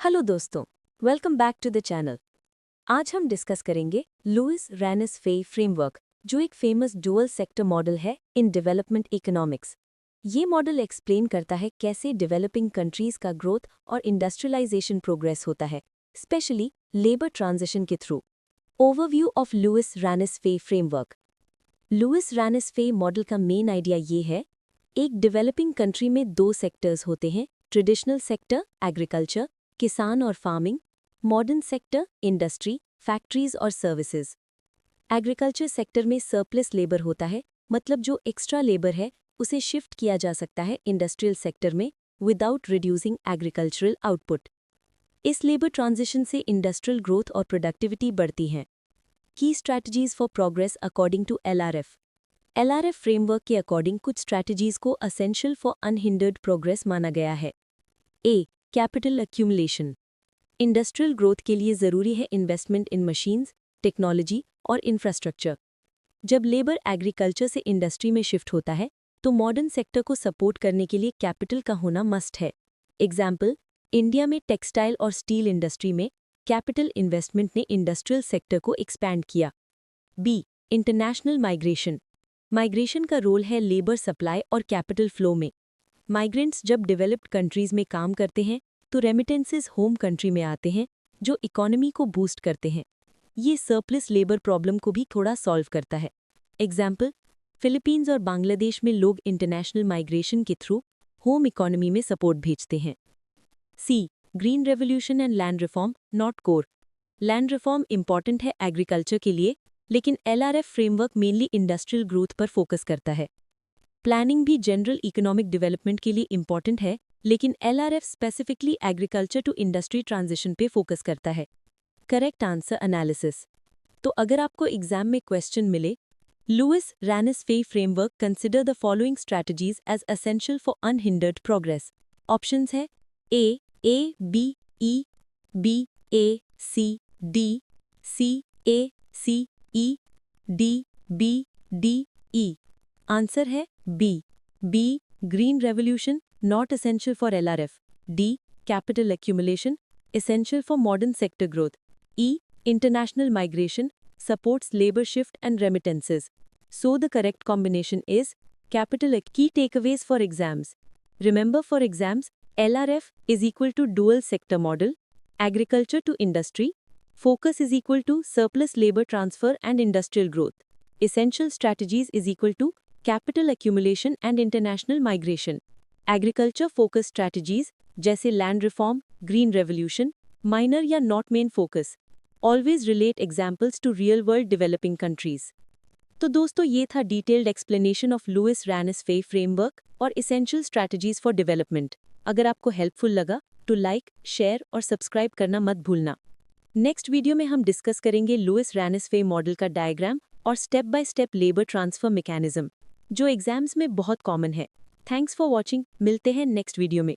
Hello दोस्तों, welcome back to the channel. आज हम डिस्कस करेंगे लुइस रैनिस फेई फ्रेमवर्क, जो एक फेमस डुअल सेक्टर मॉडल है इन डेवलपमेंट इकोनॉमिक्स। ये मॉडल एक्सप्लेन करता है कैसे डेवलपिंग कंट्रीज का ग्रोथ और इंडस्ट्रियलाइजेशन प्रोग्रेस होता है, स्पेशली लेबर ट्रांजिशन के through. Overview of Lewis Ranis Fei framework. Lewis Ranis Fei model का मेन आइडिया ये है, एक डेवलपिंग कंट्री में दो सेक्टर्स होते हैं, ट्रेडिशनल सेक्टर एग्रीकल्चर किसान और farming, modern sector industry factories और सर्विसेज। एग्रीकल्चर सेक्टर में सरप्लस लेबर होता है, मतलब जो एक्स्ट्रा लेबर है उसे शिफ्ट किया जा सकता है इंडस्ट्रियल सेक्टर में विदाउट रिड्यूसिंग एग्रीकल्चरल आउटपुट। इस लेबर ट्रांजिशन से इंडस्ट्रियल ग्रोथ और प्रोडक्टिविटी बढ़ती हैं। Key strategies for progress according to LRF. LRF framework के अकॉर्डिंग कुछ स्ट्रैटेजीज को असेंशियल फॉर अनहिंडर्ड प्रोग्रेस माना गया है। A capital accumulation. Industrial growth के लिए ज़रूरी है इन्वेस्टमेंट इन मशीन्स, टेक्नोलॉजी और इंफ्रास्ट्रक्चर। जब लेबर एग्रीकल्चर से इंडस्ट्री में शिफ्ट होता है तो मॉडर्न सेक्टर को सपोर्ट करने के लिए कैपिटल का होना मस्ट है। एग्जाम्पल, इंडिया में टेक्सटाइल और स्टील इंडस्ट्री में कैपिटल इन्वेस्टमेंट ने इंडस्ट्रियल सेक्टर को एक्सपैंड किया। B international migration. माइग्रेशन का रोल है लेबर सप्लाई और कैपिटल फ्लो में। माइग्रेंट्स जब डेवलप्ड कंट्रीज में काम करते हैं तो रेमिटेंसेस होम कंट्री में आते हैं, जो इकोनॉमी को बूस्ट करते हैं। ये सरप्लस लेबर प्रॉब्लम को भी थोड़ा सॉल्व करता है। एग्जाम्पल, फिलीपींस और बांग्लादेश में लोग इंटरनेशनल माइग्रेशन के थ्रू होम इकोनॉमी में सपोर्ट भेजते हैं। C green revolution and land reform not core. Land reform important है एग्रीकल्चर के लिए, लेकिन LRF framework mainly industrial growth पर फोकस करता है। प्लानिंग भी जनरल इकोनॉमिक डेवलपमेंट के लिए इंपॉर्टेंट है, लेकिन LRF specifically agriculture to industry transition पे फोकस करता है। Correct answer analysis. तो अगर आपको एग्जाम में क्वेश्चन मिले, Lewis Ranis Fei framework consider the following strategies as essential for unhindered progress. Options है A B E, B A C D, C E, D E. Answer है B green revolution not essential for LRF. D capital accumulation essential for modern sector growth. E international migration supports labor shift and remittances. So the correct combination is capital. Key takeaways for exams. Remember, for exams, LRF is equal to dual sector model, agriculture to industry, focus is equal to surplus labor transfer and industrial growth. Essential strategies is equal to capital accumulation and international migration. Agriculture focus strategies जैसे land reform, green revolution, minor या not main focus. Always relate examples to real-world developing countries. तो दोस्तों, ये था detailed explanation of Lewis Ranis Fei framework और essential strategies for development. अगर आपको helpful लगा तो लाइक, शेयर और सब्सक्राइब करना मत भूलना। नेक्स्ट वीडियो में हम डिस्कस करेंगे लुइस रैनिस फेई मॉडल का डायग्राम और step by step labour transfer mechanism, जो एग्जाम्स में बहुत कॉमन है। Thanks for watching. मिलते हैं नेक्स्ट वीडियो में।